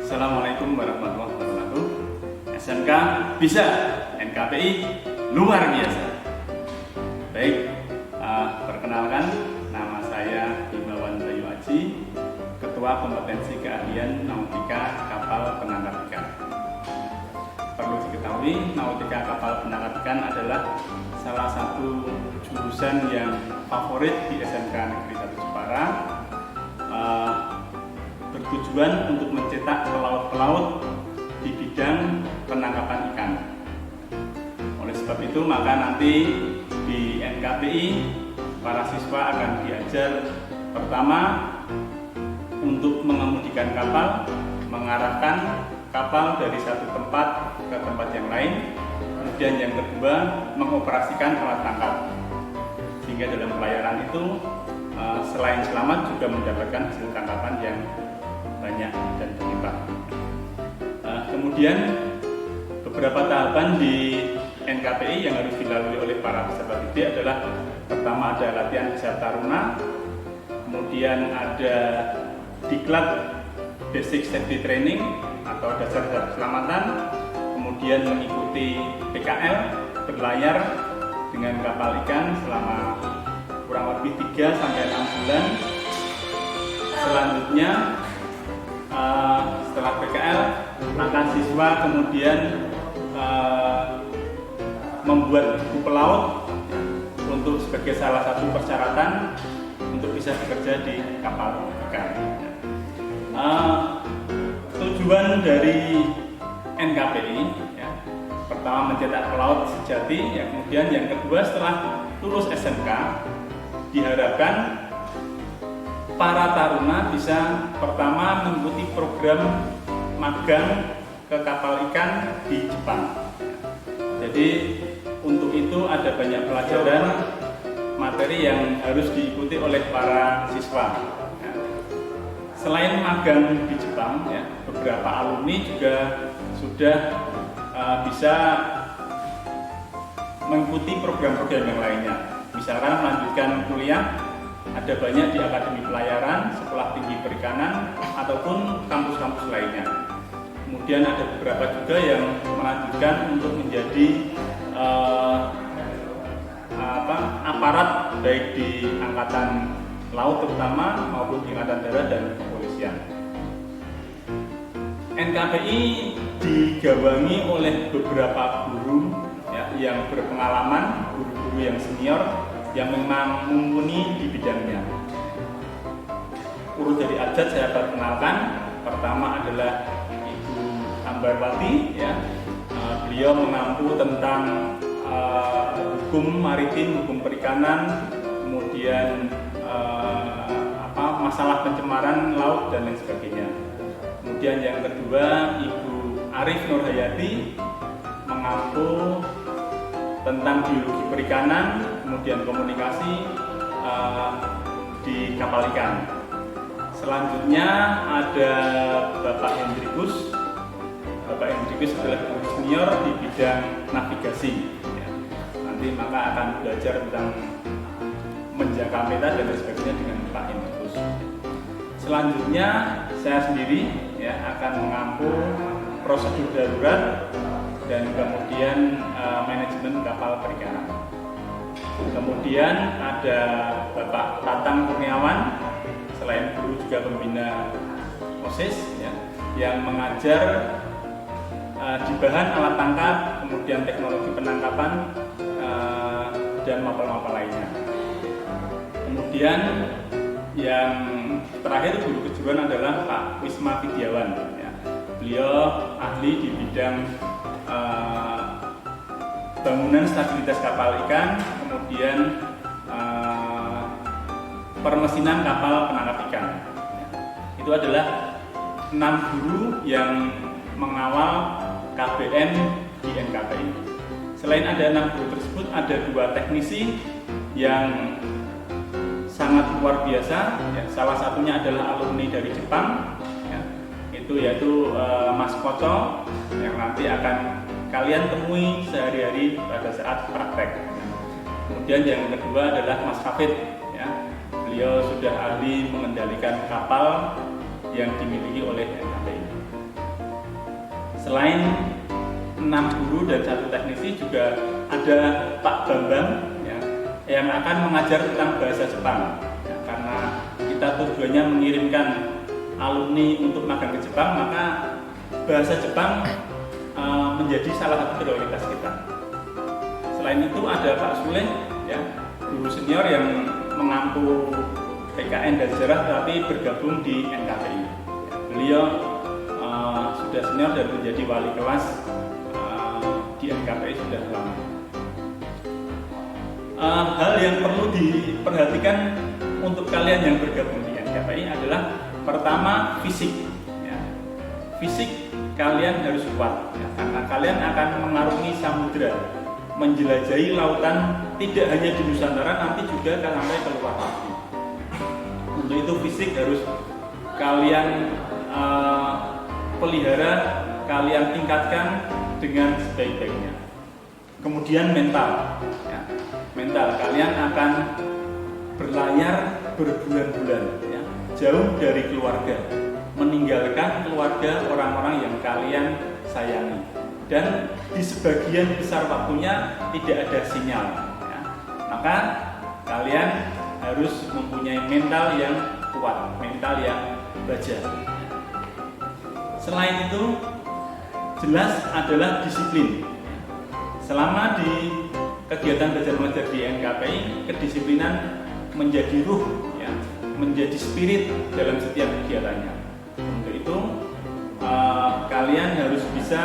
Assalamualaikum warahmatullahi wabarakatuh. SMK bisa, NKPI luar biasa. Baik, perkenalkan, nama saya Himawan Bayu Aji, Ketua Kompetensi Keahlian Nautika Kapal Penangkap Ikan. Perlu diketahui, Nautika Kapal Penangkap Ikan adalah salah satu jurusan yang favorit di SMK Negeri 1 Jepara, bertujuan untuk mencetak pelaut-pelaut di bidang penangkapan ikan. Oleh sebab itu, maka nanti di NKPI para siswa akan diajar pertama untuk mengemudikan kapal, mengarahkan kapal dari satu tempat ke tempat yang lain. Kemudian yang kedua, mengoperasikan alat tangkap. Sehingga dalam pelayaran itu selain selamat juga mendapatkan hasil tangkapan yang banyak dan berlimpah. Kemudian beberapa tahapan di NKPI yang harus dilalui oleh para peserta didik adalah pertama ada latihan dasar taruna, kemudian ada diklat basic safety training atau dasar keselamatan, kemudian mengikuti PKL berlayar dengan kapal ikan selama kurang lebih 3 sampai 6 bulan. Selanjutnya setelah PKL, maka siswa kemudian membuat buku pelaut untuk sebagai salah satu persyaratan untuk bisa bekerja di kapal ikan. Tujuan dari NKPI ya, pertama mencetak pelaut sejati, ya, kemudian yang kedua setelah lulus SMK diharapkan para taruna bisa pertama mengikuti program magang ke kapal ikan di Jepang. Jadi untuk itu ada banyak pelajaran materi yang harus diikuti oleh para siswa. Selain magang di Jepang, ya, beberapa alumni juga sudah bisa mengikuti program-program yang lainnya. Misalkan melanjutkan kuliah, ada banyak di Akademi Pelayaran, Sekolah Tinggi Perikanan, ataupun kampus-kampus lainnya. Kemudian ada beberapa juga yang melanjutkan untuk menjadi aparat baik di Angkatan Laut terutama maupun di Angkatan Darat dan Kepolisian. NKPI digawangi oleh beberapa guru ya, yang berpengalaman, guru-guru yang senior yang memang mumpuni di bidangnya. Urut dari Ajat saya perkenalkan. Pertama adalah Ibu Ambarwati, ya. Beliau mengampu tentang hukum maritim, hukum perikanan, kemudian masalah pencemaran laut dan lain sebagainya. Kemudian yang kedua Ibu Arif Nurhayati mengampu tentang biologi perikanan, kemudian komunikasi di kapal ikan. Selanjutnya ada Bapak Hendrikus. Bapak Hendrikus adalah guru senior di bidang navigasi. Ya. Nanti maka akan belajar tentang menjaga peta dan sebagainya dengan Pak Hendrikus. Selanjutnya saya sendiri ya akan mengampu prosedur darurat dan kemudian manajemen kapal perikanan. Kemudian ada Bapak Tatang Kurniawan, selain guru juga pembina OSIS ya, yang mengajar di bahan alat tangkap, kemudian teknologi penangkapan dan mapel-mapel lainnya. Kemudian yang terakhir guru kejuruan adalah Pak Wisma Fidiawan. Ya. Beliau ahli di bidang bangunan stabilitas kapal ikan, kemudian permesinan kapal penangkap ikan. Itu adalah 6 guru yang mengawal KBN di NKPI. Selain ada 6 guru tersebut, ada 2 teknisi yang sangat luar biasa. Ya, salah satunya adalah alumni dari Jepang, ya, yaitu Mas Koco yang nanti akan kalian temui sehari-hari pada saat praktek. Kemudian yang kedua adalah Mas Hafid, ya. Beliau sudah ahli mengendalikan kapal yang dimiliki oleh NKPI. Selain 6 guru dan 1 teknisi, juga ada Pak Bambang ya, yang akan mengajar tentang bahasa Jepang ya, karena kita tujuannya mengirimkan alumni untuk magang ke Jepang, maka bahasa Jepang menjadi salah satu prioritas kita. Selain itu ada Pak Sule ya, guru senior yang mengampu PKN dan sejarah tapi bergabung di NKPI ya, beliau sudah senior dan menjadi wali kelas di NKPI sudah lama. Hal yang perlu diperhatikan untuk kalian yang bergabung di NKPI adalah pertama fisik ya. Fisik kalian harus kuat ya, karena kalian akan mengarungi samudra, menjelajahi lautan tidak hanya di Nusantara, nanti juga sampai ke luar negeri. Untuk itu fisik harus kalian pelihara, kalian tingkatkan dengan sebaik-baiknya. Kemudian mental ya. Mental kalian akan berlayar berbulan-bulan ya, jauh dari keluarga, meninggalkan keluarga orang-orang yang kalian sayangi, dan di sebagian besar waktunya tidak ada sinyal ya. Maka kalian harus mempunyai mental yang kuat, mental yang baja. Selain itu jelas adalah disiplin. Selama di kegiatan belajar mengajar di NKPI, kedisiplinan menjadi ruh ya, menjadi spirit dalam setiap kegiatannya. Untuk itu kalian harus bisa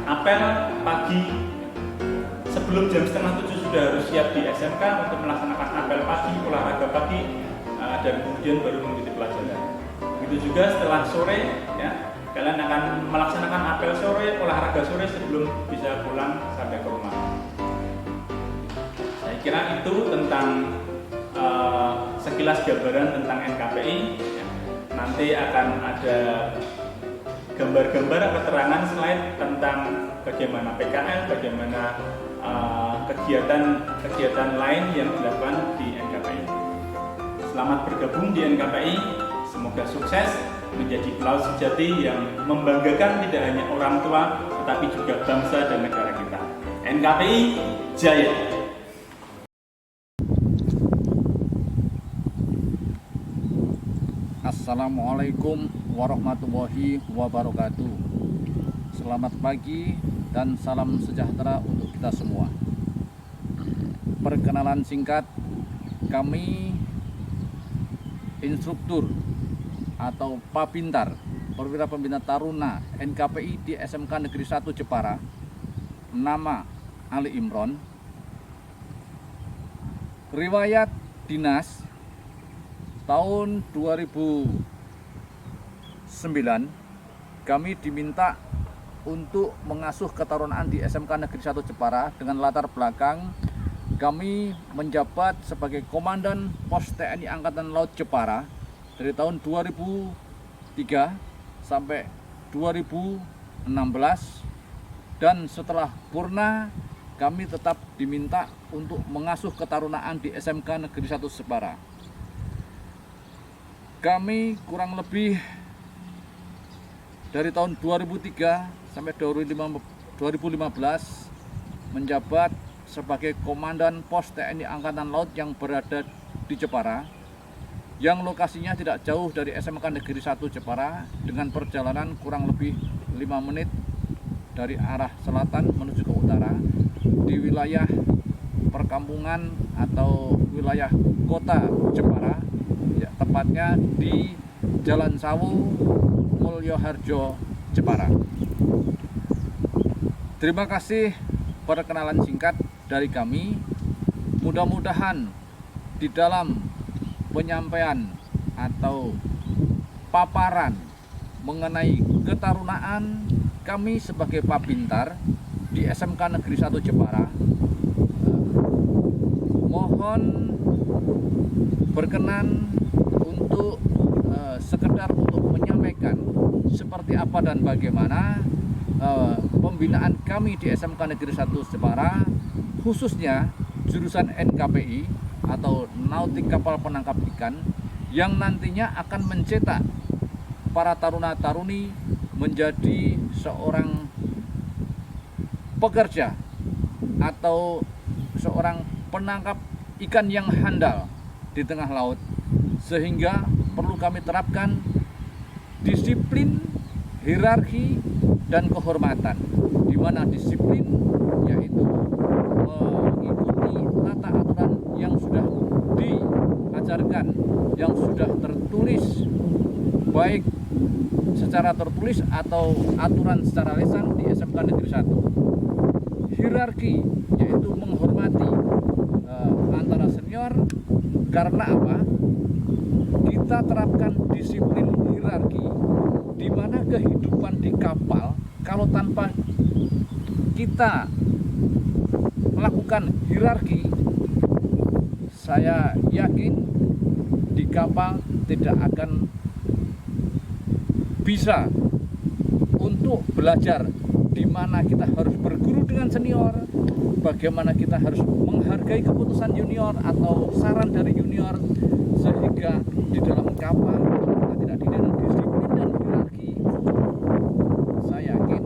apel pagi sebelum jam 6:30 sudah harus siap di SMK untuk melaksanakan apel pagi, olahraga pagi, dan kemudian baru mengikuti pelajaran. Begitu juga setelah sore ya, kalian akan melaksanakan apel sore, olahraga sore sebelum bisa pulang sampai ke rumah. Saya kira itu tentang sekilas gambaran tentang NKPI ya. Nanti akan ada gambar-gambar keterangan slide tentang bagaimana PKL, bagaimana kegiatan lain yang dilakukan di NKPI. Selamat bergabung di NKPI, semoga sukses menjadi pelaut sejati yang membanggakan tidak hanya orang tua tetapi juga bangsa dan negara kita. NKPI Jaya. Assalamualaikum warahmatullahi wabarakatuh. Selamat pagi dan salam sejahtera untuk kita semua. Perkenalan singkat, kami instruktur atau Papintar, Perwira Pembina Taruna NKPI di SMK Negeri 1 Jepara. Nama Ali Imron. Riwayat dinas tahun 2009 kami diminta untuk mengasuh ketarunaan di SMK Negeri 1 Jepara dengan latar belakang kami menjabat sebagai Komandan Pos TNI Angkatan Laut Jepara dari tahun 2003 sampai 2016, dan setelah purna kami tetap diminta untuk mengasuh ketarunaan di SMK Negeri 1 Jepara. Kami kurang lebih dari tahun 2003 sampai 2015 menjabat sebagai Komandan Pos TNI Angkatan Laut yang berada di Jepara, yang lokasinya tidak jauh dari SMK Negeri 1 Jepara dengan perjalanan kurang lebih 5 menit dari arah selatan menuju ke utara di wilayah perkampungan atau wilayah kota Jepara, ya, tepatnya di Jalan Sawu, Mulyoharjo, Jepara. Terima kasih perkenalan singkat dari kami. Mudah-mudahan di dalam penyampaian atau paparan mengenai ketarunaan kami sebagai Papintar di SMK Negeri 1 Jepara, mohon berkenan untuk sekedar untuk menyampaikan seperti apa dan bagaimana pembinaan kami di SMK Negeri 1 Jepara, khususnya jurusan NKPI atau Nautik Kapal Penangkap Ikan, yang nantinya akan mencetak para taruna-taruni menjadi seorang pekerja atau seorang penangkap ikan yang handal di tengah laut, sehingga perlu kami terapkan disiplin, hierarki, dan kehormatan, di mana disiplin yaitu mengikuti tata aturan yang sudah diajarkan, yang sudah tertulis baik secara tertulis atau aturan secara lisan di SMK Negeri 1. Hierarki yaitu menghormati antara senior. Karena apa? Kita terapkan disiplin hierarki, di mana kehidupan di kapal kalau tanpa kita melakukan hierarki, saya yakin di kapal tidak akan bisa untuk belajar di mana kita harus berguru dengan senior, bagaimana kita harus menghargai keputusan junior atau saran dari junior, sehingga di dalam kapal kita tidak dididik disiplin dan hierarki, saya yakin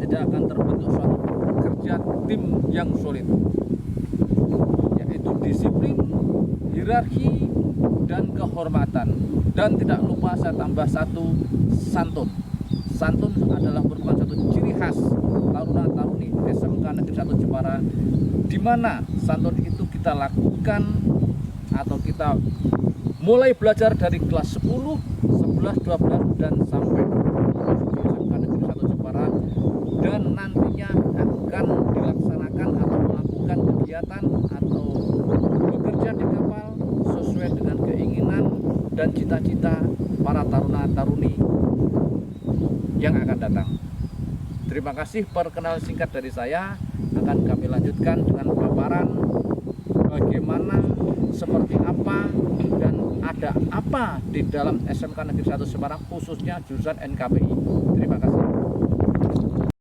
tidak akan terbentuk suatu kerja tim yang solid, yaitu disiplin, hierarki, dan kehormatan. Dan tidak lupa saya tambah satu, santun. Santun adalah merupakan satu ciri khas taruna-taruni SMK Negeri 1 Jepara, di mana santun itu kita lakukan atau kita mulai belajar dari kelas 10, 11, 12 dan sampai SMK Negeri 1 Jepara, dan nantinya akan dilaksanakan atau melakukan kegiatan atau bekerja di kapal sesuai dengan keinginan dan cita-cita para taruna-taruni yang akan datang. Terima kasih. Perkenalan singkat dari saya, akan kami lanjutkan dengan paparan bagaimana, seperti apa, dan ada apa di dalam SMK Negeri 1 Semarang, khususnya jurusan NKPI. Terima kasih.